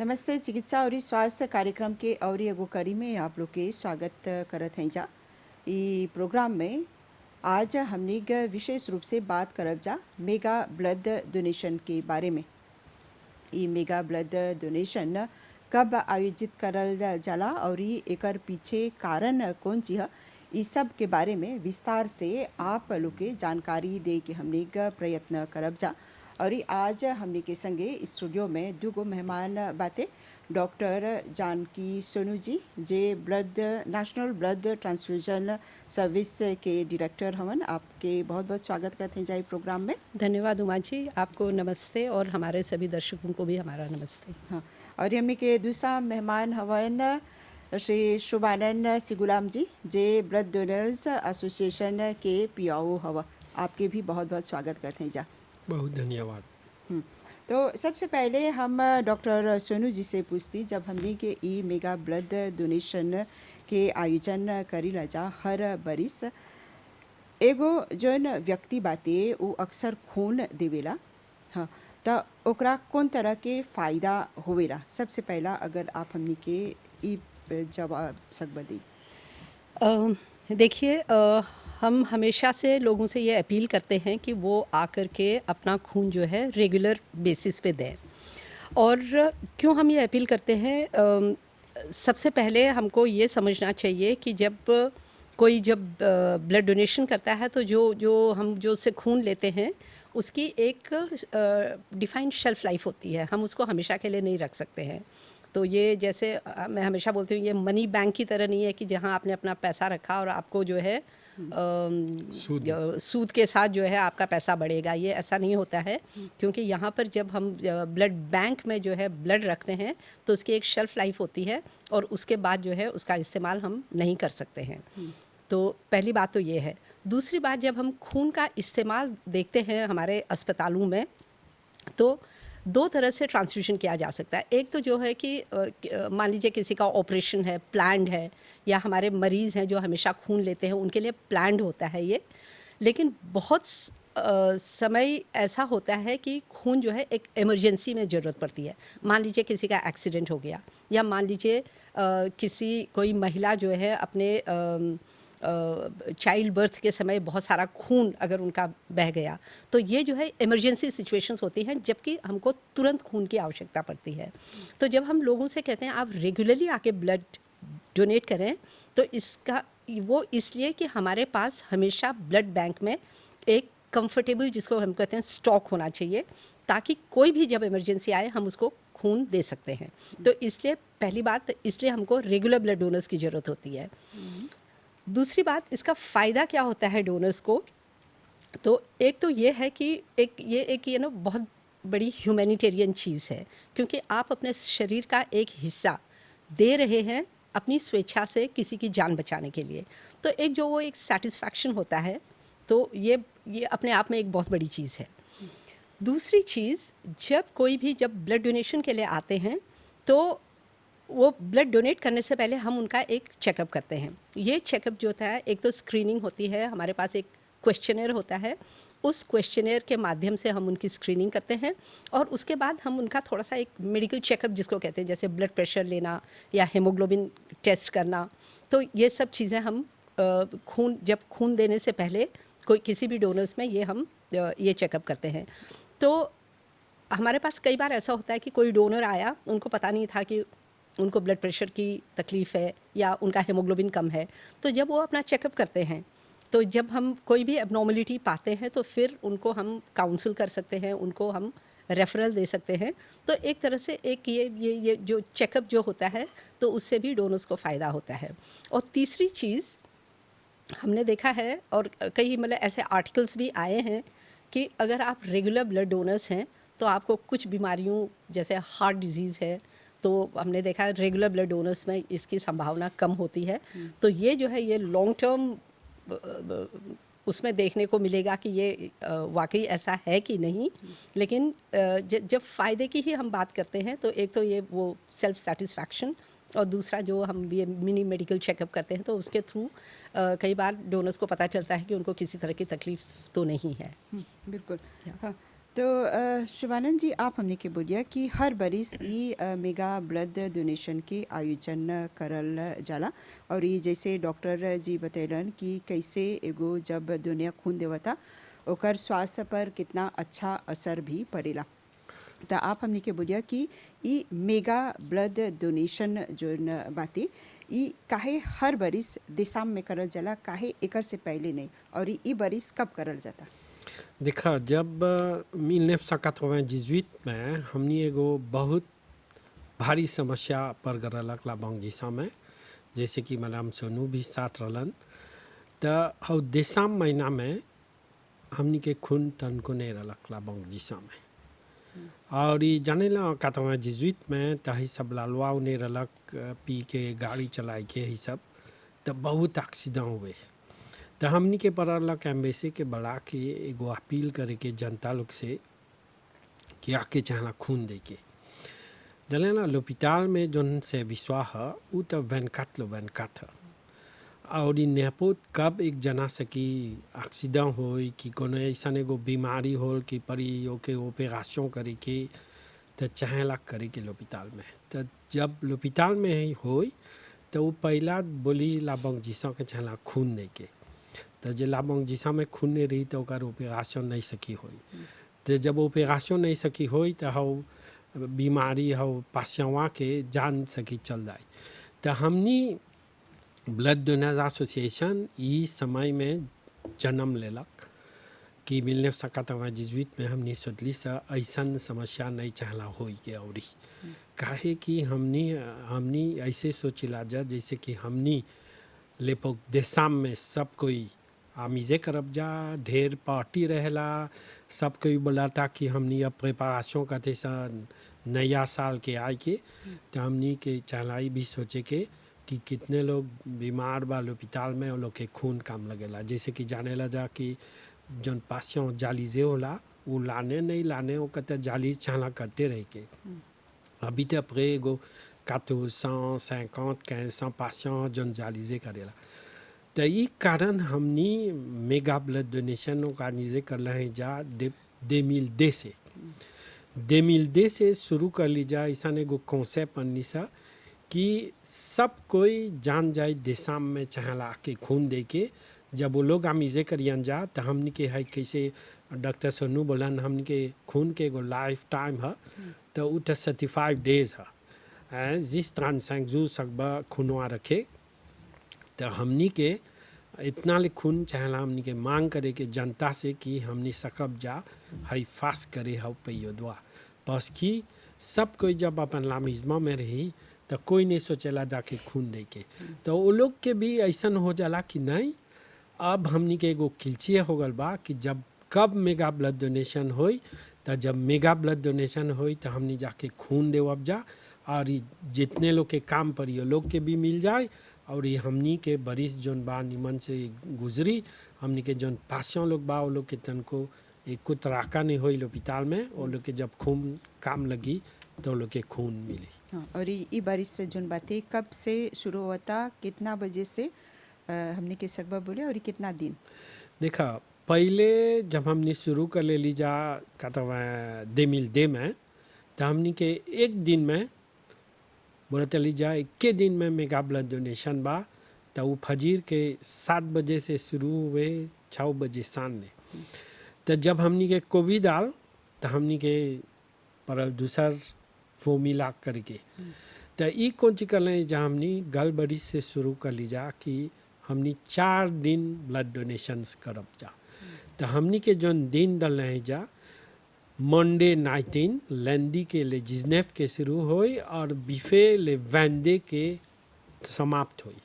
नमस्ते। चिकित्सा और स्वास्थ्य कार्यक्रम के और एगो कड़ी में आप लोग के स्वागत करत हैं जा। ई प्रोग्राम में आज हमनी विशेष रूप से बात करब जा मेगा ब्लड डोनेशन के बारे में। ई मेगा ब्लड डोनेशन कब आयोजित करल जाला और ई एकर पीछे कारण कौन चीज है, इस सब के बारे में विस्तार से आप लोग के जानकारी दे के हमने प्रयत्न करब जा। और आज हमने के संगे स्टूडियो में दूगो मेहमान बाते। डॉक्टर जानकी सोनू जी जे नेशनल ब्लड ट्रांसफ्यूजन सर्विस के डायरेक्टर हवन। आपके बहुत बहुत स्वागत करते हैं जाए प्रोग्राम में। धन्यवाद उमा जी, आपको नमस्ते और हमारे सभी दर्शकों को भी हमारा नमस्ते। हाँ, और हमने के दूसरा मेहमान हवन श्री शुभानंद सिगुलाम जी जे ब्लड डोनर्स एसोसिएशन के पीओ हवा। आपके भी बहुत बहुत स्वागत करते हैं जा। बहुत धन्यवाद। तो सबसे पहले हम डॉक्टर सोनू जी से पूछती, जब हमने के ई मेगा ब्लड डोनेशन के आयोजन करीला जा हर बरिस, एगो जौन व्यक्ति बाते वो अक्सर खून देवेला। हाँ, तो ओकरा कौन तरह के फ़ायदा होवेला? सबसे पहला अगर आप हमने के ई जवाब सकब दी। देखिए, हम हमेशा से लोगों से ये अपील करते हैं कि वो आकर के अपना खून जो है रेगुलर बेसिस पे दें। और क्यों हम ये अपील करते हैं? सबसे पहले हमको ये समझना चाहिए कि जब कोई ब्लड डोनेशन करता है तो जो उससे खून लेते हैं उसकी एक डिफाइंड शेल्फ लाइफ होती है। हम उसको हमेशा के लिए नहीं रख सकते हैं। तो ये जैसे मैं हमेशा बोलती हूँ, ये मनी बैंक की तरह नहीं है कि जहाँ आपने अपना पैसा रखा और आपको जो है सूद के साथ जो है आपका पैसा बढ़ेगा। ये ऐसा नहीं होता है, क्योंकि यहाँ पर जब हम ब्लड बैंक में जो है ब्लड रखते हैं तो उसकी एक शेल्फ लाइफ होती है और उसके बाद जो है उसका इस्तेमाल हम नहीं कर सकते हैं। तो पहली बात तो ये है। दूसरी बात, जब हम खून का इस्तेमाल देखते हैं हमारे अस्पतालों में, तो दो तरह से ट्रांसफ्यूशन किया जा सकता है। एक तो जो है कि मान लीजिए किसी का ऑपरेशन है, प्लान्ड है, या हमारे मरीज़ हैं जो हमेशा खून लेते हैं, उनके लिए प्लान्ड होता है ये। लेकिन बहुत समय ऐसा होता है कि खून जो है एक इमरजेंसी में ज़रूरत पड़ती है। मान लीजिए किसी का एक्सीडेंट हो गया, या मान लीजिए कोई महिला जो है अपने चाइल्ड बर्थ के समय बहुत सारा खून अगर उनका बह गया, तो ये जो है इमरजेंसी सिचुएशंस होती हैं जबकि हमको तुरंत खून की आवश्यकता पड़ती है। तो जब हम लोगों से कहते हैं आप रेगुलरली आके ब्लड डोनेट करें, तो इसका वो इसलिए कि हमारे पास हमेशा ब्लड बैंक में एक कंफर्टेबल, जिसको हम कहते हैं स्टॉक होना चाहिए, ताकि कोई भी जब इमरजेंसी आए हम उसको खून दे सकते हैं। तो इसलिए पहली बात, इसलिए हमको रेगुलर ब्लड डोनर्स की ज़रूरत होती है। दूसरी बात, इसका फ़ायदा क्या होता है डोनर्स को? तो एक तो ये है कि ये ना बहुत बड़ी ह्यूमैनिटेरियन चीज़ है, क्योंकि आप अपने शरीर का एक हिस्सा दे रहे हैं अपनी स्वेच्छा से किसी की जान बचाने के लिए। तो एक सेटिस्फैक्शन होता है, तो ये अपने आप में एक बहुत बड़ी चीज़ है। दूसरी चीज़, जब ब्लड डोनेशन के लिए आते हैं तो वो ब्लड डोनेट करने से पहले हम उनका एक चेकअप करते हैं। ये चेकअप जो होता है, एक तो स्क्रीनिंग होती है, हमारे पास एक क्वेश्चनर होता है। उस क्वेश्चनर के माध्यम से हम उनकी स्क्रीनिंग करते हैं और उसके बाद हम उनका थोड़ा सा एक मेडिकल चेकअप जिसको कहते हैं, जैसे ब्लड प्रेशर लेना या हेमोग्लोबिन टेस्ट करना। तो ये सब चीज़ें हम खून देने से पहले किसी भी डोनर्स में ये चेकअप करते हैं। तो हमारे पास कई बार ऐसा होता है कि कोई डोनर आया, उनको पता नहीं था कि उनको ब्लड प्रेशर की तकलीफ़ है या उनका हेमोग्लोबिन कम है। तो जब वो अपना चेकअप करते हैं, तो जब हम कोई भी एबनॉर्मलिटी पाते हैं तो फिर उनको हम काउंसिल कर सकते हैं, उनको हम रेफरल दे सकते हैं। तो एक तरह से ये जो चेकअप जो होता है, तो उससे भी डोनर्स को फ़ायदा होता है। और तीसरी चीज़ हमने देखा है, और कई ऐसे आर्टिकल्स भी आए हैं कि अगर आप रेगुलर ब्लड डोनर्स हैं तो आपको कुछ बीमारियों जैसे हार्ट डिजीज़ है, तो हमने देखा है रेगुलर ब्लड डोनर्स में इसकी संभावना कम होती है। तो ये जो है ये लॉन्ग टर्म उसमें देखने को मिलेगा कि ये वाकई ऐसा है कि नहीं। लेकिन जब फ़ायदे की ही हम बात करते हैं, तो एक तो ये वो सेल्फ सेटिस्फैक्शन, और दूसरा जो हम ये मिनी मेडिकल चेकअप करते हैं, तो उसके थ्रू कई बार डोनर्स को पता चलता है कि उनको किसी तरह की तकलीफ़ तो नहीं है। बिल्कुल। हाँ, तो शिवानंद जी, आप हमने के बोलिया कि हर बरिस ई मेगा ब्लड डोनेशन के आयोजन करल जाला, और ये जैसे डॉक्टर जी बतैलन कि कैसे एगो जब दुनिया खून देवता ओकर स्वास्थ्य पर कितना अच्छा असर भी पड़ेला। तो आप हमने के बोलिया कि ई मेगा ब्लड डोनेशन जो बाती ई काहे हर बरिस दिसंबर में करल जाला, काहे एकर से पहले नहीं, और ई बरिस कब करल जाता? देखा जब 1998 में हमनी एगो बहुत भारी समस्या पर गरलक लाबंग जिसा में, जैसे कि मैडम सोनू भी साथ रहलन। त हौ दिसंबर महीना में हमनी के खून तनको नहीं रहलक लाबंग जिसा में, और ये जाने ला 98 में तही सब लालवा नहीं रहलक, पी के गाड़ी चलाए के ही सब, तब बहुत एक्सीडेंट हुए। तो हमनी के पड़लक एम्बेसी के बड़ा के एगो अपील करे के जनता लोग से कि आके चाहला खून दे के जले ना लोपिताल में जोन से विश्वास है उ तो वैनकाट लो वैनकाट है। और इ नेपोत कब एक जना से कि एक्सीडेंट हो कि कोनो ऐसा एगो बीमारी हो कि परी ओके ऑपरेशन करे के तो चाहेला करे के लोपिताल में। तो जब लोपिताल में ही हो तो वो पहला बोली लाबंग जिसा के चाहला खून दे के, तो जे लाबंग जिसा में खून नहीं रही तो ओकर ऑपरेशन नहीं सकी होई। तो जब ऑपरेशन नहीं सकी होई तो हौ बीमारी हौ पासियावा के जान सकी चल जाए। तो हमनी ब्लड डोनर्स एसोसिएशन इस समय में जन्म लेलक कि 1998 में हमनी सोचली से ऐसा समस्या नहीं चाहला होई के, और काहे कि हमनी ऐसे सोचिला जा जैसे कि हमनी लेपोक देशम में सब कोई आमिजे करब जा, ढेर पार्टी रहेला, सब कोई बोलाता कि हमनी अब प्रिपरेशन करते सन नया साल के आए के। तो हमनी के चलाई भी सोचे के कि कितने लोग बीमार बा लोपिताल में, वो लोग के खून काम लगेला। जैसे कि जाने ला जा कि जौन पासियों जालीजे होला वो लाने नहीं लाने वो कहते जाली चाहला करते रह के। अभी तो अपने एगो 450-1500 पासियों जौन जालीजे करेला। तो ये कारण हमनी मेगा ब्लड डोनेशन ऑर्गेनाइजे कर रहे हैं जा 2002 से 2002 से शुरू कर ली जा। ऐसा एगो कॉन्सेप्ट अन्नी सा कि सब कोई जान जाए देशम में चाहला के खून दे के। जब वो लोग आमिजे करियन जा तो हमनी के है कैसे डॉक्टर सोनू बोलन हमनी के खून के एगो लाइफ टाइम है, तो उ 35 डेज है जिस 35 जू सकबा खूनवा रखे। तो हमनी के इतना ले खून चाहला हमनी के मांग करे के जनता से कि हमनी सकब जा हाई फास्ट करे हाउ पैदवा। बस कि सब कोई जब अपन लामिज्मा में रही तो कोई नहीं सोचेला जाके खून दे के। तो वो लोग के भी ऐसा हो जाला कि नहीं अब हमनी के एगो किलचिए हो गल बा कि जब कब मेगा ब्लड डोनेशन होई, तो जब मेगा ब्लड डोनेशन होई तो हमनी जाके खून देवब जा, और जितने लोग के काम पर ये लोग के भी मिल जाए, और ये हमनी के बरिस जोन बा निमन से गुजरी। हमनी के जोन पासियों लोग बा वो लोग के तन को एक को तराका नहीं होई लोपिताल में, वो लोग के जब खून काम लगी तो वो लोग के खून मिली। हाँ, और ई बारिश से जोन बातें कब से शुरू होता, कितना बजे से हमने के सकबा बोले, और कितना दिन? देखा पहले जब हमने शुरू कर ले ली जा कहता 2002 में, तो हमनी के एक दिन में बोला चली जाए 21 दिन में मेगा ब्लड डोनेशन बा। तो वो फजीर के 7 बजे से शुरू हुए 6 बजे सामने। तो जब हमनी के कोविड आल तो हमनी के परल दूसर फॉर्मूला करके तो ई कौन चीज कर लें जहाँ हमनी गलबड़ी से शुरू कर ली जा कि हमनी 4 दिन ब्लड डोनेशंस करब जा। तो हमनी के जोन दिन डल रहे जा मंडे 19 लैंडी के ले जिजनेफ के शुरू हुई और बिफे ले वैंडे के समाप्त हुई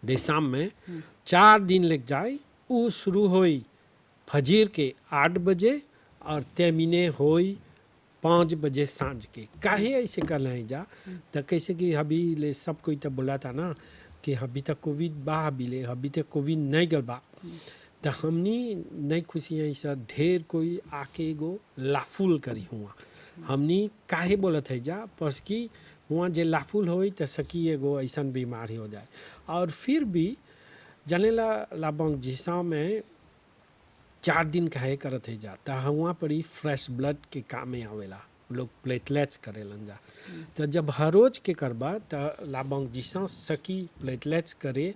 देशम में 4 दिन लग जाए। वो शुरू हुई फजीर के 8 बजे और तेमिने हुई 5 बजे सांझ के। काहे ऐसे कर रहे जा तो कैसे कि अभी ले सब कोई तो बोला था ना कि अभी तक कोविड बा, अभी तक कोविड नहीं गल बा। तो हमनी नहीं खुशी है सर ढेर कोई आके एगो लाफुल करी हुआ। हमनी काहे बोलत है जा बस कि हुआ जे लाफुल होई तो सकी एगो ऐसा बीमारी हो जाए। और फिर भी जनेला लाबंग जिसा में 4 दिन काहे करत है जा त हुआ पर ही फ्रेश ब्लड के काम में आवेला लोग प्लेटलेट्स करेलन जा तो जब हर रोज के करबा त लाबंग जिसा सकी प्लेटलेट्स करे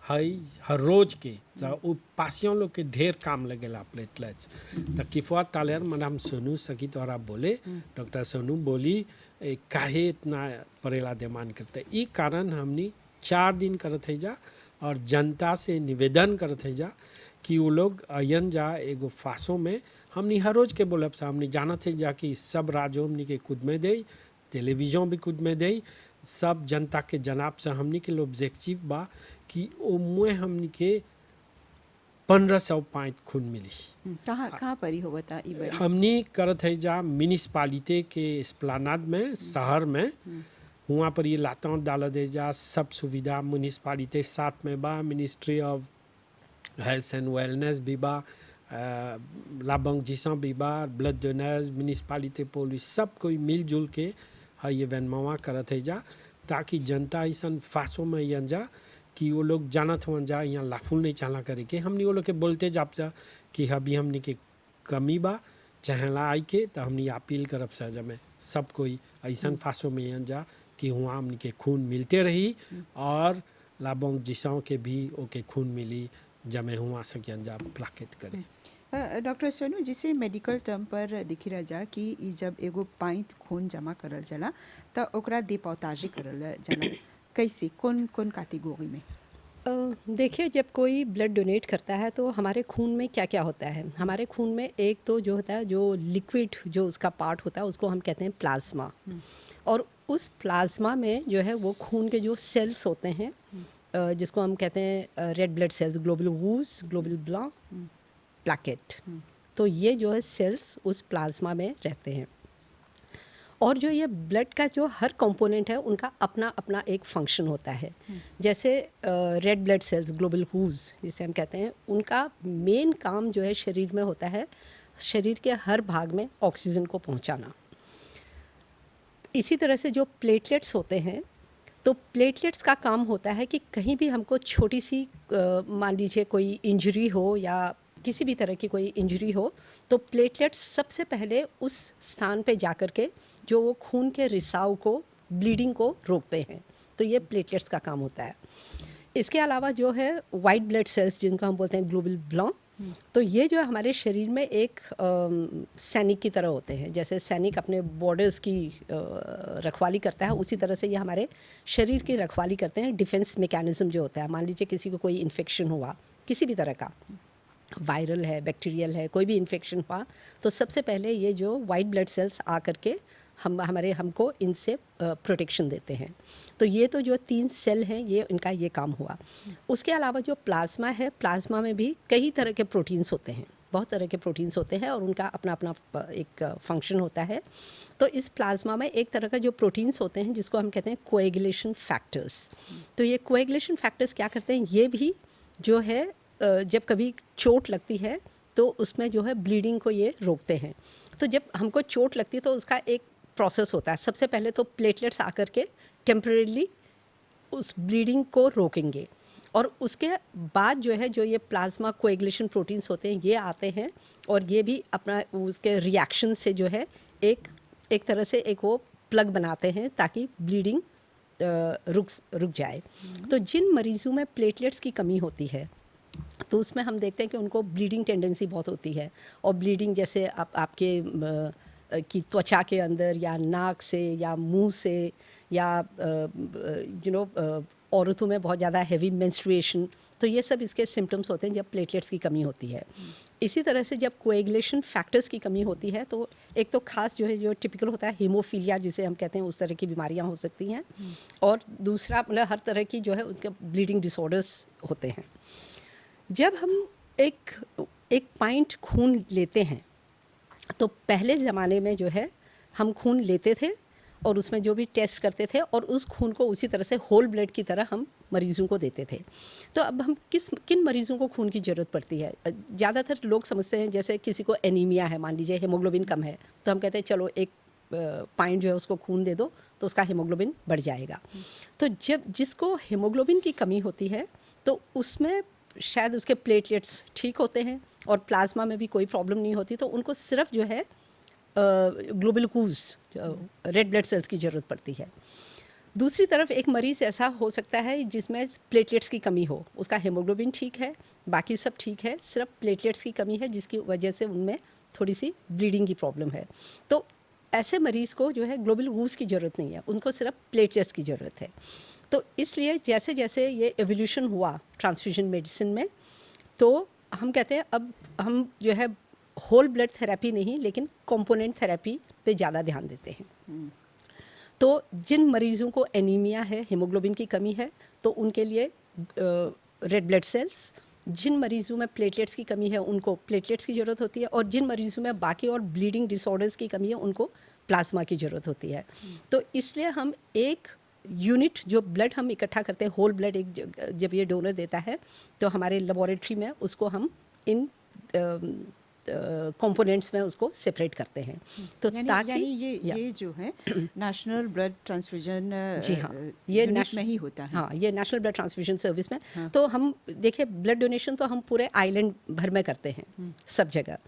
हई हर रोज के तो उ पासियों लोग के ढेर काम लगेला प्लेटलेट्स तो किफवा टालेर मैडम सोनू सकी तोरा बोले डॉक्टर सोनू बोली काहे इतना परेला डिमांड करते ई कारण हमनी 4 दिन करत है जा और जनता से निवेदन करत है जा कि वो लोग अयन जा एगो फांसों में हमनी हर रोज के बोलब से हमनी जानत है जा कि सब राज्यों हमनी के खुद में दे टेलीविजन भी खुद में दे सब जनता के जनाब से हमनी के ऑब्जेक्टिव बा कि ओमुए हमनी के 1500 पाइंट खून मिली कहाँ पर ही होगा था हमनी करत है जा म्यूनिसिपालिटी के एस्प्लानाड में शहर में वहाँ पर ये लाता डाल दे जा सब सुविधा म्यूनिसिपालिटी साथ में बा ministry of health and wellness भी बा लाबंग जिसा भी बा ब्लड डोनर्स म्यूनिसिपालिटी पुलिस सब कोई मिलजुल के ये वैनमवा करत है जा ताकि जनता ऐसा फांसों में यन जा कि वो लोग जानत हुआ जा यहाँ लाफुल नहीं चाला करे के हमनी वो लोग के बोलते जाप जा कि अभी हमनी के कमी बा चहला आई के तो हमनी अपील करब सा जमे सब कोई ऐसा फांसों में यन जा कि वहाँ हमनी के खून मिलते रही और लाबंग जिसाओं के भी ओके खून मिली जमे हुआ सकियन जा प्लाकेट करे डॉक्टर सोनू जिसे मेडिकल टर्म पर दिखी रह जा कि ई जब एगो पाइंट खून जमा करल जाला त ओकरा डिपोताजी करल जाला कैसे कौन कौन कैटेगरी में देखिए जब कोई ब्लड डोनेट करता है तो हमारे खून में क्या क्या होता है हमारे खून में एक तो जो होता है जो लिक्विड जो उसका पार्ट होता है उसको हम कहते हैं प्लाज्मा और उस प्लाज्मा में जो है वो खून के जो सेल्स होते हैं जिसको हम कहते हैं red blood cells globule whose globule block placate तो ये जो है सेल्स उस प्लाज्मा में रहते हैं और जो ये ब्लड का जो हर कंपोनेंट है उनका अपना अपना एक फंक्शन होता है जैसे red blood cells globule whose जिसे हम कहते हैं उनका मेन काम जो है शरीर में होता है शरीर के हर भाग में ऑक्सीजन को पहुंचाना इसी तरह से जो प्लेटलेट्स होते हैं तो प्लेटलेट्स का काम होता है कि कहीं भी हमको छोटी सी मान लीजिए कोई इंजरी हो या किसी भी तरह की कोई इंजरी हो तो प्लेटलेट्स सबसे पहले उस स्थान पे जाकर के जो वो खून के रिसाव को ब्लीडिंग को रोकते हैं तो ये प्लेटलेट्स का काम होता है इसके अलावा जो है वाइट ब्लड सेल्स जिनको हम बोलते हैं ग्लोबुल ब्लॉक तो ये जो है हमारे शरीर में एक सैनिक की तरह होते हैं जैसे सैनिक अपने बॉर्डर्स की रखवाली करता है उसी तरह से ये हमारे शरीर की रखवाली करते हैं डिफेंस मैकेनिज्म जो होता है मान लीजिए किसी को कोई इन्फेक्शन हुआ किसी भी तरह का वायरल है बैक्टीरियल है कोई भी इन्फेक्शन हुआ तो सबसे पहले ये जो वाइट ब्लड सेल्स आ करके हमको इनसे प्रोटेक्शन देते हैं तो ये तो जो 3 सेल हैं ये इनका ये काम हुआ उसके अलावा जो प्लाज्मा है प्लाज्मा में भी कई तरह के प्रोटीन्स होते हैं बहुत तरह के प्रोटीन्स होते हैं और उनका अपना अपना एक फंक्शन होता है तो इस प्लाज्मा में एक तरह का जो प्रोटीन्स होते हैं जिसको हम कहते हैं कोएगुलेशन फैक्टर्स तो ये कोएगुलेशन फैक्टर्स क्या करते हैं ये भी जो है जब कभी चोट लगती है तो उसमें जो है ब्लीडिंग को ये रोकते हैं तो जब हमको चोट लगती है तो उसका एक प्रोसेस होता है सबसे पहले तो प्लेटलेट्स आकर के टेम्परेली उस ब्लीडिंग को रोकेंगे और उसके बाद जो है जो ये प्लाज्मा कोएगुलेशन प्रोटीन्स होते हैं ये आते हैं और ये भी अपना उसके रिएक्शन से जो है एक तरह से एक वो प्लग बनाते हैं ताकि ब्लीडिंग रुक जाए तो जिन मरीज़ों में प्लेटलेट्स की कमी होती है तो उसमें हम देखते हैं कि उनको ब्लीडिंग टेंडेंसी बहुत होती है और ब्लीडिंग जैसे आपके की त्वचा के अंदर या नाक से या मुंह से या औरतों में बहुत ज़्यादा हैवी मेंस्ट्रुएशन तो ये सब इसके सिम्टम्स होते हैं जब प्लेटलेट्स की कमी होती है इसी तरह से जब कोएगुलेशन फैक्टर्स की कमी होती है तो एक तो खास जो टिपिकल होता है हीमोफीलिया जिसे हम कहते हैं उस तरह की बीमारियां हो सकती हैं और दूसरा मतलब हर तरह की जो है उसके ब्लीडिंग डिसऑर्डर्स होते हैं जब हम एक पाइंट खून लेते हैं तो पहले ज़माने में जो है हम खून लेते थे और उसमें जो भी टेस्ट करते थे और उस खून को उसी तरह से होल ब्लड की तरह हम मरीज़ों को देते थे तो अब हम किन मरीज़ों को खून की ज़रूरत पड़ती है ज़्यादातर लोग समझते हैं जैसे किसी को एनीमिया है मान लीजिए हीमोग्लोबिन कम है तो हम कहते हैं चलो एक पाइंट जो है उसको खून दे दो तो उसका हीमोग्लोबिन बढ़ जाएगा तो जब जिसको हीमोग्लोबिन की कमी होती है तो उसमें शायद उसके प्लेटलेट्स ठीक होते हैं और प्लाज्मा में भी कोई प्रॉब्लम नहीं होती, तो उनको सिर्फ जो है ग्लोबुलकूज रेड ब्लड सेल्स की ज़रूरत पड़ती है। दूसरी तरफ एक मरीज़ ऐसा हो सकता है जिसमें प्लेटलेट्स की कमी हो, उसका हेमोग्लोबिन ठीक है, बाकी सब ठीक है, सिर्फ प्लेटलेट्स की कमी है जिसकी वजह से उनमें थोड़ी सी ब्लीडिंग की प्रॉब्लम है। तो ऐसे मरीज़ को जो है ग्लोबुलकूज की ज़रूरत नहीं है, उनको सिर्फ प्लेटलेट्स की ज़रूरत है। तो इसलिए जैसे जैसे ये एवोल्यूशन हुआ ट्रांसफ्यूजन मेडिसिन में, तो हम कहते हैं अब हम जो है होल ब्लड थेरेपी नहीं लेकिन कंपोनेंट थेरेपी पे ज़्यादा ध्यान देते हैं। तो जिन मरीज़ों को एनीमिया है, हीमोग्लोबिन की कमी है, तो उनके लिए रेड ब्लड सेल्स, जिन मरीज़ों में प्लेटलेट्स की कमी है उनको प्लेटलेट्स की ज़रूरत होती है, और जिन मरीज़ों में बाकी और ब्लीडिंग डिसऑर्डर्स की कमी है उनको प्लाज्मा की ज़रूरत होती है। तो इसलिए हम एक यूनिट जो ब्लड हम इकट्ठा करते हैं, होल ब्लड एक जब ये डोनर देता है तो हमारे लेबोरेटरी में उसको हम इन कंपोनेंट्स में उसको सेपरेट करते हैं। तो ताकि यानी ये जो है नेशनल ब्लड ट्रांसफ्यूजन जी हाँ, ये यूनिट में ही होता है। हाँ, ये नेशनल ब्लड ट्रांसफ्यूजन सर्विस में। हाँ। तो हम देखिए ब्लड डोनेशन तो हम पूरे आइलैंड भर में करते हैं, सब जगह।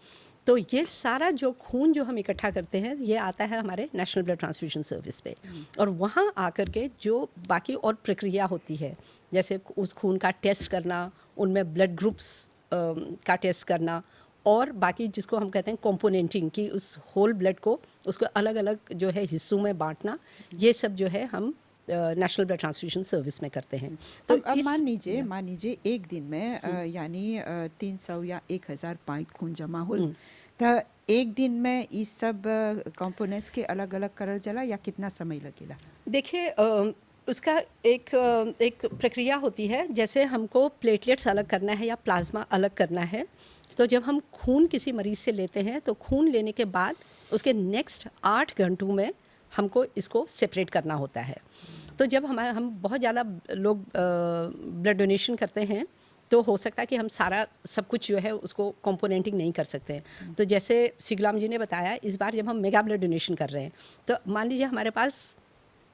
तो ये सारा जो खून जो हम इकट्ठा करते हैं ये आता है हमारे नेशनल ब्लड ट्रांसफ्यूजन सर्विस पे, और वहाँ आकर के जो बाकी और प्रक्रिया होती है, जैसे उस खून का टेस्ट करना, उनमें ब्लड ग्रुप्स का टेस्ट करना, और बाकी जिसको हम कहते हैं कंपोनेंटिंग, कि उस होल ब्लड को उसको अलग अलग जो है हिस्सों में बांटना, ये सब जो है हम नेशनल ब्लड ट्रांसफ्यूजन सर्विस में करते हैं। तो अब मान लीजिए एक दिन में यानी 300 या 1000 पॉइंट खून जमा हो, तो एक दिन में इस सब कंपोनेंट्स के अलग अलग करल जाला या कितना समय लगेला? देखिए उसका एक प्रक्रिया होती है, जैसे हमको प्लेटलेट्स अलग करना है या प्लाज्मा अलग करना है, तो जब हम खून किसी मरीज़ से लेते हैं तो खून लेने के बाद उसके नेक्स्ट 8 घंटों में हमको इसको सेपरेट करना होता है। तो जब हम बहुत ज़्यादा लोग ब्लड डोनेशन करते हैं तो हो सकता है कि हम सारा सब कुछ जो है उसको कंपोनेंटिंग नहीं कर सकते हैं। तो जैसे शिगलाम जी ने बताया, इस बार जब हम मेगा ब्लड डोनेशन कर रहे हैं तो मान लीजिए हमारे पास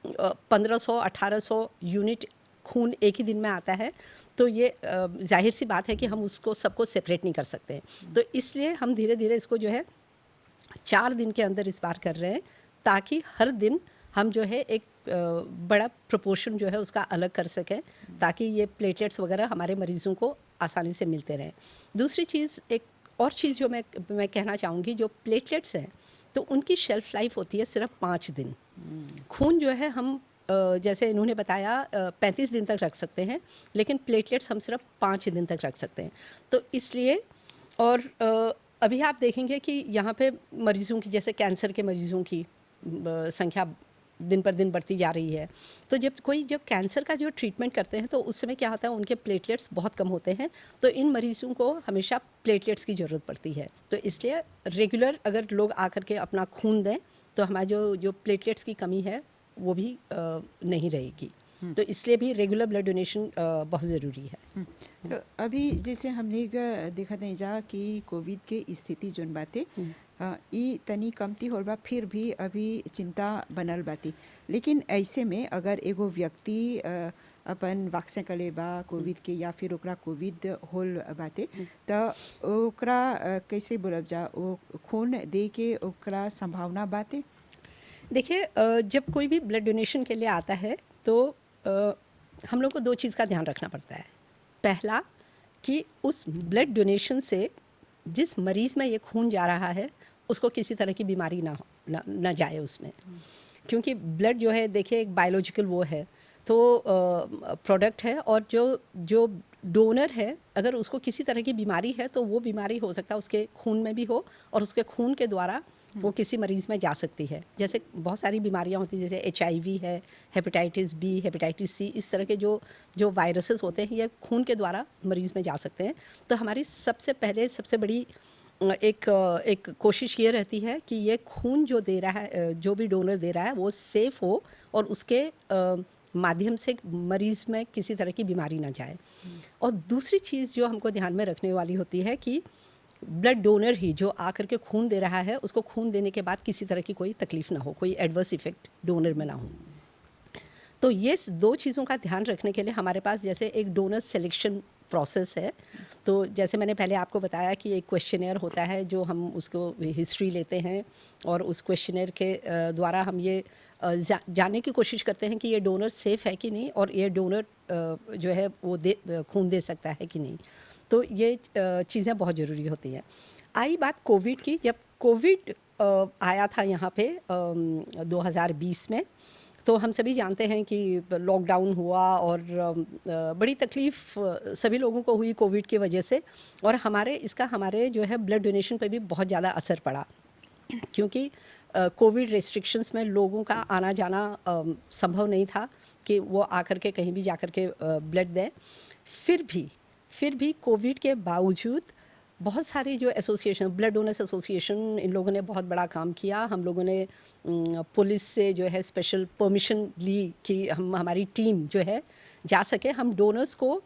1500-1800 यूनिट खून एक ही दिन में आता है, तो ये जाहिर सी बात है कि हम उसको सबको सेपरेट नहीं कर सकते हैं। तो इसलिए हम धीरे धीरे इसको जो है 4 दिन के अंदर इस बार कर रहे हैं, ताकि हर दिन हम जो है एक बड़ा प्रोपोर्शन जो है उसका अलग कर सकें, ताकि ये प्लेटलेट्स वगैरह हमारे मरीज़ों को आसानी से मिलते रहें। दूसरी चीज़, एक और चीज़ जो मैं कहना चाहूँगी, जो प्लेटलेट्स हैं तो उनकी शेल्फ़ लाइफ होती है सिर्फ 5 दिन। खून जो है हम जैसे इन्होंने बताया 35 दिन तक रख सकते हैं, लेकिन प्लेटलेट्स हम सिर्फ 5 दिन तक रख सकते हैं। तो इसलिए, और अभी आप देखेंगे कि यहाँ पे मरीज़ों की, जैसे कैंसर के मरीज़ों की संख्या दिन पर दिन बढ़ती जा रही है। तो जब कैंसर का जो ट्रीटमेंट करते हैं तो उस समय क्या होता है, उनके प्लेटलेट्स बहुत कम होते हैं, तो इन मरीज़ों को हमेशा प्लेटलेट्स की ज़रूरत पड़ती है। तो इसलिए रेगुलर अगर लोग आकर के अपना खून दें तो हमारा जो प्लेटलेट्स की कमी है वो भी नहीं रहेगी। तो इसलिए भी रेगुलर ब्लड डोनेशन बहुत ज़रूरी है। तो अभी जैसे हमने देखा नहीं जा कि कोविड के स्थिति जोन बातें ई तनी कमती होल बा, फिर भी अभी चिंता बनल बाती। लेकिन ऐसे में अगर एगो व्यक्ति अपन वैक्सीन कले बा कोविड के, या फिर ओकरा कोविड होल बाते, तो ओकरा कैसे बोलब जा, वो खून दे के ओकरा संभावना बाते? देखिए जब कोई भी ब्लड डोनेशन के लिए आता है तो हम लोग को 2 चीज़ का ध्यान रखना पड़ता है। पहला कि उस ब्लड डोनेशन से जिस मरीज़ में ये खून जा रहा है उसको किसी तरह की बीमारी ना जाए उसमें, क्योंकि ब्लड जो है देखिए एक बायोलॉजिकल वो है, तो प्रोडक्ट है, और जो डोनर है अगर उसको किसी तरह की बीमारी है तो वो बीमारी हो सकता है उसके खून में भी हो, और उसके खून के द्वारा वो किसी मरीज़ में जा सकती है। जैसे बहुत सारी बीमारियां होती हैं, जैसे HIV है, हेपेटाइटिस B, हेपेटाइटिस C, इस तरह के जो वायरसेस होते हैं ये खून के द्वारा मरीज़ में जा सकते हैं। तो हमारी सबसे बड़ी एक कोशिश ये रहती है कि ये खून जो दे रहा है, जो भी डोनर दे रहा है वो सेफ़ हो, और उसके माध्यम से मरीज़ में किसी तरह की बीमारी ना जाए। और दूसरी चीज़ जो हमको ध्यान में रखने वाली होती है कि ब्लड डोनर ही जो आकर के खून दे रहा है उसको खून देने के बाद किसी तरह की कोई तकलीफ़ ना हो, कोई एडवर्स इफ़ेक्ट डोनर में ना हो। तो ये 2 चीज़ों का ध्यान रखने के लिए हमारे पास जैसे एक डोनर सिलेक्शन प्रोसेस है। तो जैसे मैंने पहले आपको बताया कि एक क्वेश्चनेयर होता है जो हम उसको हिस्ट्री लेते हैं और उस क्वेश्चनेयर के द्वारा हम ये जानने की कोशिश करते हैं कि ये डोनर सेफ़ है कि नहीं और ये डोनर जो है वो खून दे सकता है कि नहीं। तो ये चीज़ें बहुत ज़रूरी होती हैं। आई बात कोविड की, जब कोविड आया था यहाँ पे 2020 में, तो हम सभी जानते हैं कि लॉकडाउन हुआ और बड़ी तकलीफ़ सभी लोगों को हुई कोविड की वजह से, और हमारे जो है ब्लड डोनेशन पे भी बहुत ज़्यादा असर पड़ा, क्योंकि कोविड रेस्ट्रिक्शंस में लोगों का आना जाना संभव नहीं था कि वो आकर के कहीं भी जाकर के ब्लड दें। फिर भी कोविड के बावजूद बहुत सारे जो एसोसिएशन, ब्लड डोनर्स एसोसिएशन, इन लोगों ने बहुत बड़ा काम किया। हम लोगों ने पुलिस से जो है स्पेशल परमिशन ली कि हमारी टीम जो है जा सके। हम डोनर्स को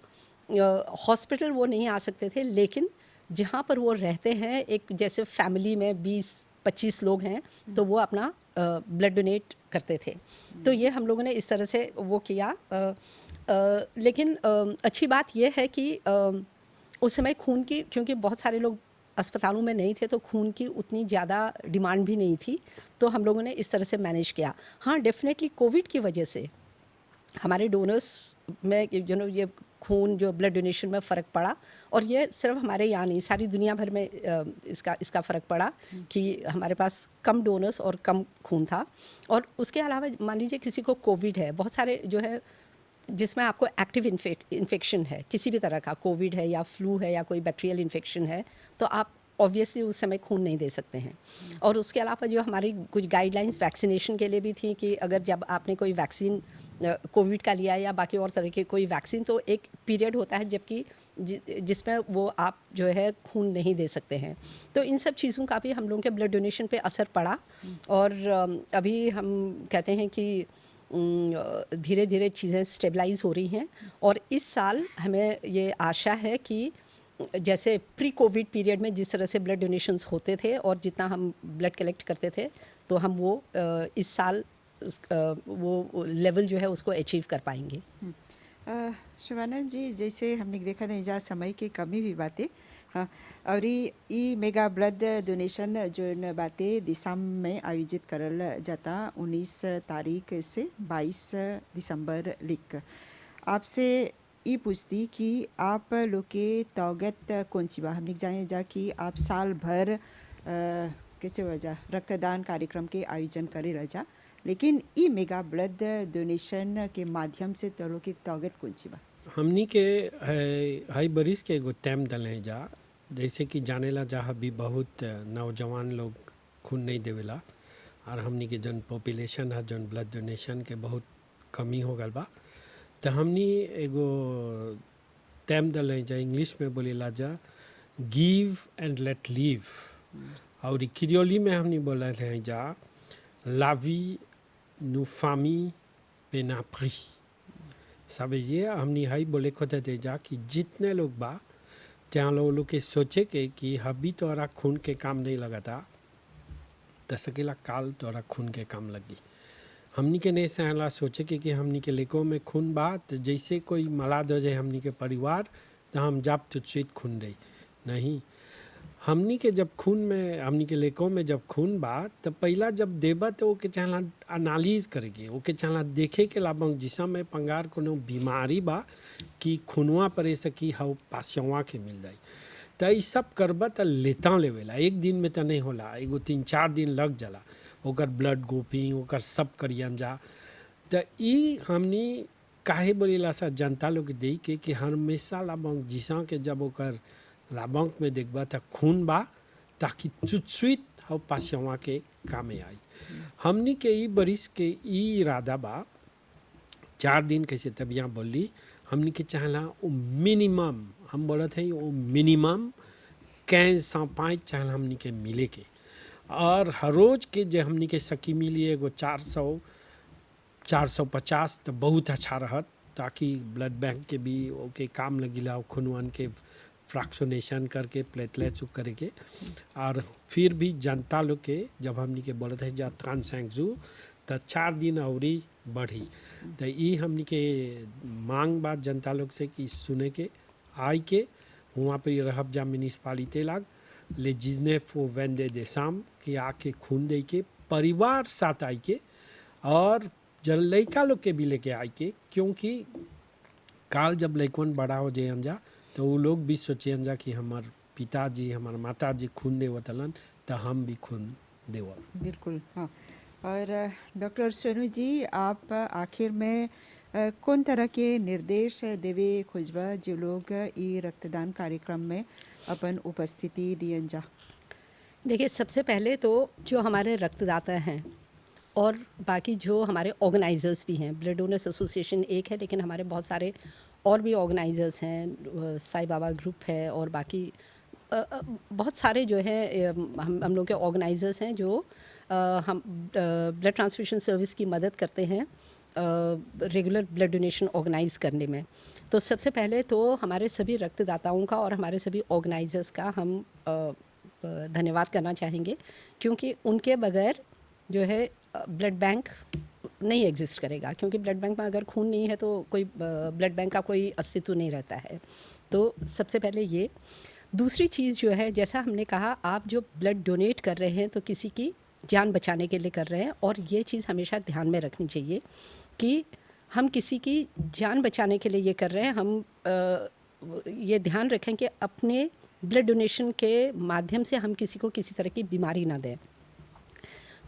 हॉस्पिटल वो नहीं आ सकते थे, लेकिन जहाँ पर वो रहते हैं, एक जैसे फैमिली में 20-25 लोग हैं, तो वो अपना ब्लड डोनेट करते थे। तो ये हम लोगों ने इस तरह से वो किया। लेकिन अच्छी बात यह है कि उस समय खून की, क्योंकि बहुत सारे लोग अस्पतालों में नहीं थे, तो खून की उतनी ज़्यादा डिमांड भी नहीं थी, तो हम लोगों ने इस तरह से मैनेज किया। हाँ, डेफिनेटली कोविड की वजह से हमारे डोनर्स में ये खून जो ब्लड डोनेशन में फ़र्क पड़ा, और ये सिर्फ हमारे यहाँ नहीं, सारी दुनिया भर में इसका फ़र्क पड़ा कि हमारे पास कम डोनर्स और कम खून था। और उसके अलावा मान लीजिए किसी को कोविड है, बहुत सारे जो है जिसमें आपको एक्टिव इन्फेक्शन है, किसी भी तरह का कोविड है या फ्लू है या कोई बैक्टीरियल इन्फेक्शन है, तो आप ऑब्वियसली उस समय खून नहीं दे सकते हैं। और उसके अलावा जो हमारी कुछ गाइडलाइंस वैक्सीनेशन के लिए भी थी कि अगर जब आपने कोई वैक्सीन कोविड का लिया या बाकी और तरह के कोई वैक्सीन, तो एक पीरियड होता है जबकि जिसमें वो आप जो है खून नहीं दे सकते हैं। तो इन सब चीज़ों का भी हम लोगों के ब्लड डोनेशन पे असर पड़ा। और अभी हम कहते हैं कि धीरे धीरे चीज़ें स्टेबलाइज हो रही हैं, और इस साल हमें ये आशा है कि जैसे प्री कोविड पीरियड में जिस तरह से ब्लड डोनेशंस होते थे और जितना हम ब्लड कलेक्ट करते थे, तो हम वो इस साल वो लेवल जो है उसको अचीव कर पाएंगे। शिवानंद जी, जैसे हमने देखा था जहाँ समय की कमी भी बातें, हाँ, और ई मेगा ब्लड डोनेशन जो न बातें दिसंबर में आयोजित करल जाता 19 तारीख से 22 दिसंबर लिख। आपसे ये पूछती कि आप लोग के तौगत कौन सी बा, हमने जाने जा कि आप साल भर कैसे वजह रक्तदान कार्यक्रम के आयोजन करे रह जा, लेकिन ई मेगा ब्लड डोनेशन के माध्यम से तो लोग की तौगत कौन सी बा? हमनी के हाई बरिस के एगो टाइम दले जा, जैसे कि जानेला जहाँ भी बहुत नौजवान लोग खून नहीं देवेला, और हमनी के जन पॉपुलेशन है जन ब्लड डोनेशन के बहुत कमी हो गल बा, तो हमनी एगो टाइम दले जा, इंग्लिश में बोलेला जा गिव एंड लेट लिव, और क्रियोली में हमनी बोला हैं जा लावी नु फामी पेना प्री। समझिए, हमनी हाई बोले को दे जा कि जितने लोग बा जहाँ लोग के सोचे के कि अभी तोरा खून के काम नहीं लगा था, तो सकेला काल तोरा खून के काम लगी। हमनी के नहीं सहला सोचे के कि हमनी के लेको में खून बा, तो जैसे कोई मलाद हो जाए हमनी के परिवार, तो हम जब तुझसे खून दे नहीं। हमनी के जब खून में, हमनी के लेको में जब खून बा, तो पहला जब देबा तो ओके चाहला एनालिज करेगी, ओके चाहला देखे के लाभंग जिसम में पंगार कोनो बीमारी बा कि खूनवा परे सकी हाउ पासियवा के मिल जाए, तो ये सब करबा तो लेता लेवेला, एक दिन में तो नहीं होला, एगो 3-4 दिन लग जाला ओकर ब्लड ग्रुपिंग ओकर सब करियन जा। तो ई हमनी काहे बोलेला सा जनता लोग दे के कि हमेशा लाभंग जिसा के जब ओकर लाभंक में देखबा तो खून बा, ताकि चुचुत हाउ पासियवा के कामे आई। हमनी के ई बरिस के ई इरादा बा 4 दिन कैसे तब यहाँ बोली, हमनी के चाहला वो मिनिमम, हम बोलत हैं वो मिनिमम 1505 चाहला हमनी के मिले के, और हर रोज के जो हमनी के सकी मिली एगो 400-450 तो बहुत अच्छा रहत, ताकि ब्लड बैंक के भी ओके काम लगिला, खूनवन के फ्रैक्शनेशन करके प्लेटलेट्स करे के, और फिर भी जनता लोग के जब हमनी के बोलत है जा ट्रांसैंक्जू तो 4 दिन औरी बढ़ी। तो ये हमनी के मांग बात जनता लोग से कि सुने के आई के वहाँ पर रहब जा म्यूनिसपालिटी लाग ले जिसने फो वेंडे दे शाम कि आके खून दे के परिवार साथ आई के और जब लड़का लोग के भी लेके आई के, क्योंकि काल जब लड़कन बड़ा हो जाए जा तो वो लोग भी सोचे जा कि हमार पिताजी हमार माताजी खून देवतलन तो हम भी खून देव। बिल्कुल हाँ। और डॉक्टर सोनू जी, आप आखिर में कौन तरह के निर्देश देवे खोजबा जो लोग ई रक्तदान कार्यक्रम में अपन उपस्थिति दियन जा? देखिए, सबसे पहले तो जो हमारे रक्तदाता हैं और बाकी जो हमारे ऑर्गेनाइजर्स भी हैं, ब्लड डोनर्स एसोसिएशन एक है लेकिन हमारे बहुत सारे और भी ऑर्गेनाइजर्स हैं, साईं बाबा ग्रुप है और बाकी बहुत सारे जो है हम लोग के ऑर्गेनाइजर्स हैं जो हम ब्लड ट्रांसफ्यूशन सर्विस की मदद करते हैं रेगुलर ब्लड डोनेशन ऑर्गेनाइज करने में। तो सबसे पहले तो हमारे सभी रक्तदाताओं का और हमारे सभी ऑर्गेनाइजर्स का हम धन्यवाद करना चाहेंगे, क्योंकि उनके बगैर जो है ब्लड बैंक नहीं एग्जिस्ट करेगा, क्योंकि ब्लड बैंक में अगर खून नहीं है तो कोई ब्लड बैंक का कोई अस्तित्व नहीं रहता है। तो सबसे पहले ये। दूसरी चीज़ जो है, जैसा हमने कहा, आप जो ब्लड डोनेट कर रहे हैं तो किसी की जान बचाने के लिए कर रहे हैं, और ये चीज़ हमेशा ध्यान में रखनी चाहिए कि हम किसी की जान बचाने के लिए ये कर रहे हैं। हम ये ध्यान रखें कि अपने ब्लड डोनेशन के माध्यम से हम किसी को किसी तरह की बीमारी ना दें।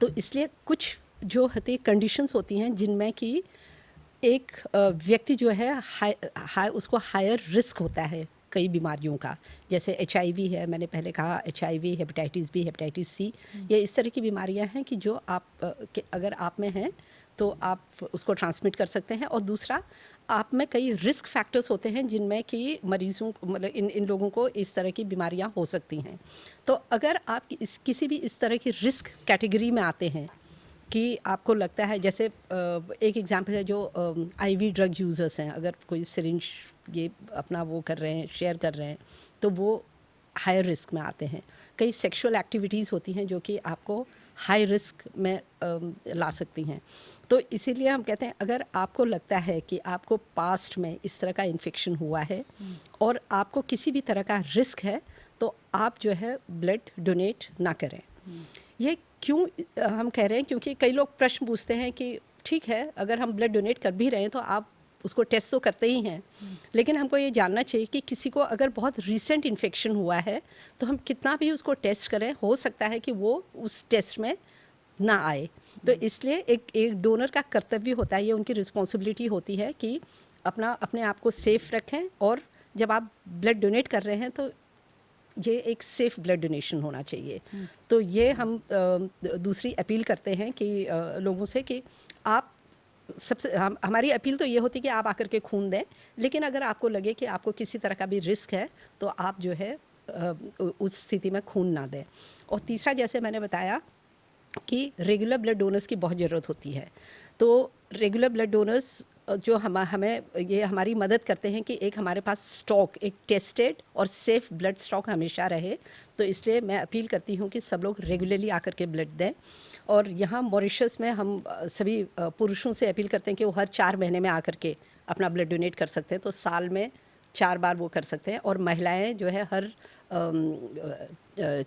तो इसलिए कुछ जो होती कंडीशंस होती हैं जिनमें कि एक व्यक्ति जो है उसको हायर रिस्क होता है कई बीमारियों का, जैसे HIV है, मैंने पहले कहा HIV, hepatitis B, hepatitis C, ये इस तरह की बीमारियां हैं कि जो अगर आप में हैं तो आप उसको ट्रांसमिट कर सकते हैं। और दूसरा, आप में कई रिस्क फैक्टर्स होते हैं जिनमें कि मरीज़ों को, मतलब इन लोगों को इस तरह की बीमारियां हो सकती हैं। तो अगर आप किसी भी इस तरह की रिस्क कैटेगरी में आते हैं कि आपको लगता है, जैसे एक एग्जांपल है जो IV ड्रग यूज़र्स हैं, अगर कोई सिरिंज ये अपना वो कर रहे हैं, शेयर कर रहे हैं, तो वो हायर रिस्क में आते हैं। कई सेक्सुअल एक्टिविटीज़ होती हैं जो कि आपको हाई रिस्क में ला सकती हैं। तो इसीलिए हम कहते हैं, अगर आपको लगता है कि आपको पास्ट में इस तरह का इन्फेक्शन हुआ है और आपको किसी भी तरह का रिस्क है, तो आप जो है ब्लड डोनेट ना करें। ये क्यों हम कह रहे हैं, क्योंकि कई लोग प्रश्न पूछते हैं कि ठीक है, अगर हम ब्लड डोनेट कर भी रहे हैं तो आप उसको टेस्ट तो करते ही हैं, लेकिन हमको ये जानना चाहिए कि किसी को अगर बहुत रीसेंट इन्फेक्शन हुआ है तो हम कितना भी उसको टेस्ट करें, हो सकता है कि वो उस टेस्ट में ना आए। तो इसलिए एक डोनर का कर्तव्य होता है, ये उनकी रिस्पॉन्सिबिलिटी होती है कि अपने आप को सेफ़ रखें, और जब आप ब्लड डोनेट कर रहे हैं तो ये एक सेफ़ ब्लड डोनेशन होना चाहिए। तो ये हम दूसरी अपील करते हैं कि लोगों से कि आप हमारी अपील तो ये होती है कि आप आकर के खून दें, लेकिन अगर आपको लगे कि आपको किसी तरह का भी रिस्क है तो आप जो है उस स्थिति में खून ना दें। और तीसरा, जैसे मैंने बताया कि रेगुलर ब्लड डोनर्स की बहुत ज़रूरत होती है। तो रेगुलर ब्लड डोनर्स जो हमें ये हमारी मदद करते हैं कि एक हमारे पास स्टॉक, एक टेस्टेड और सेफ़ ब्लड स्टॉक हमेशा रहे। तो इसलिए मैं अपील करती हूँ कि सब लोग रेगुलरली आकर के ब्लड दें। और यहाँ मॉरिशस में हम सभी पुरुषों से अपील करते हैं कि वो हर 4 महीने में आकर के अपना ब्लड डोनेट कर सकते हैं, तो साल में 4 बार वो कर सकते हैं। और महिलाएं जो है हर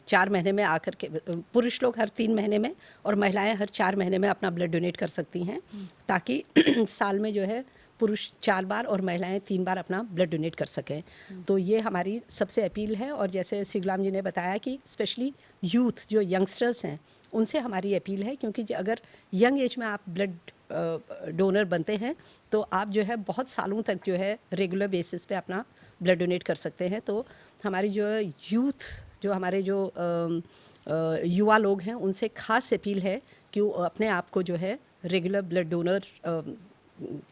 4 महीने में आकर के, पुरुष लोग हर 3 महीने में और महिलाएं हर 4 महीने में अपना ब्लड डोनेट कर सकती हैं, ताकि साल में जो है पुरुष 4 बार और महिलाएं 3 बार अपना ब्लड डोनेट कर सकें। तो ये हमारी सबसे अपील है। और जैसे श्री गुलाम जी ने बताया कि स्पेशली यूथ जो यंगस्टर्स हैं, उनसे हमारी अपील है, क्योंकि अगर यंग एज में आप ब्लड डोनर बनते हैं तो आप जो है बहुत सालों तक जो है रेगुलर बेसिस पे अपना ब्लड डोनेट कर सकते हैं। तो हमारी जो यूथ, जो हमारे जो युवा लोग हैं, उनसे खास अपील है कि वो अपने आप को जो है रेगुलर ब्लड डोनर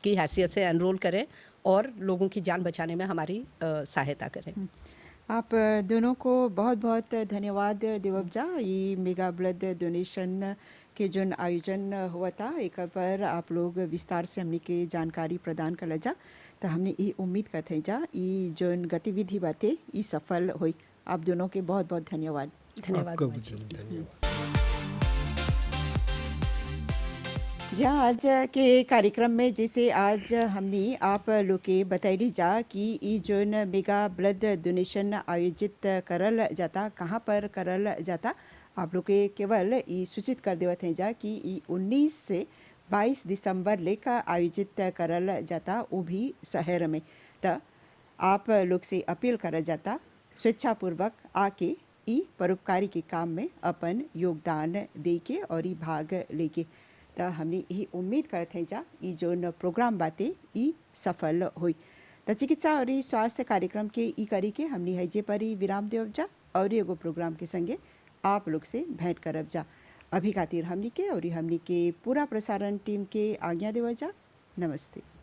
की हैसियत से एनरोल करें और लोगों की जान बचाने में हमारी सहायता करें। आप दोनों को बहुत बहुत धन्यवाद देवबजा। ये मेगा ब्लड डोनेशन के जो आयोजन हुआ था, एक पर आप लोग विस्तार से हमने के जानकारी प्रदान कर जा, तो हमने ये उम्मीद करते जा ये जो गतिविधि बातें ये सफल हुई। आप दोनों के बहुत बहुत धन्यवाद। धन्यवाद। धन्यवाद। जी हाँ, आज के कार्यक्रम में जैसे आज हमने आप लोग के बताइली जा कि ई जोन मेगा ब्लड डोनेशन आयोजित करल जाता, कहाँ पर करल जाता, आप लोग के केवल ई सूचित कर देवत हैं जा कि ई 19 से 22 दिसंबर लेकर आयोजित करल जाता, वो भी शहर में। तो आप लोग से अपील करा जाता स्वेच्छापूर्वक आके ई परोपकारी के काम में अपन योगदान दे के और ई भाग लेके। तो हमने यही उम्मीद करते हैं जा ई जोन प्रोग्राम बातें ई सफल हुई। तो चिकित्सा और ई स्वास्थ्य कार्यक्रम के ई करी के हमने हजे पर ही विराम देव जा और एगो प्रोग्राम के संगे आप लोग से भेंट करब जा। अभी खातिर हमनी के और हमनी के पूरा प्रसारण टीम के आज्ञा देव जा। नमस्ते।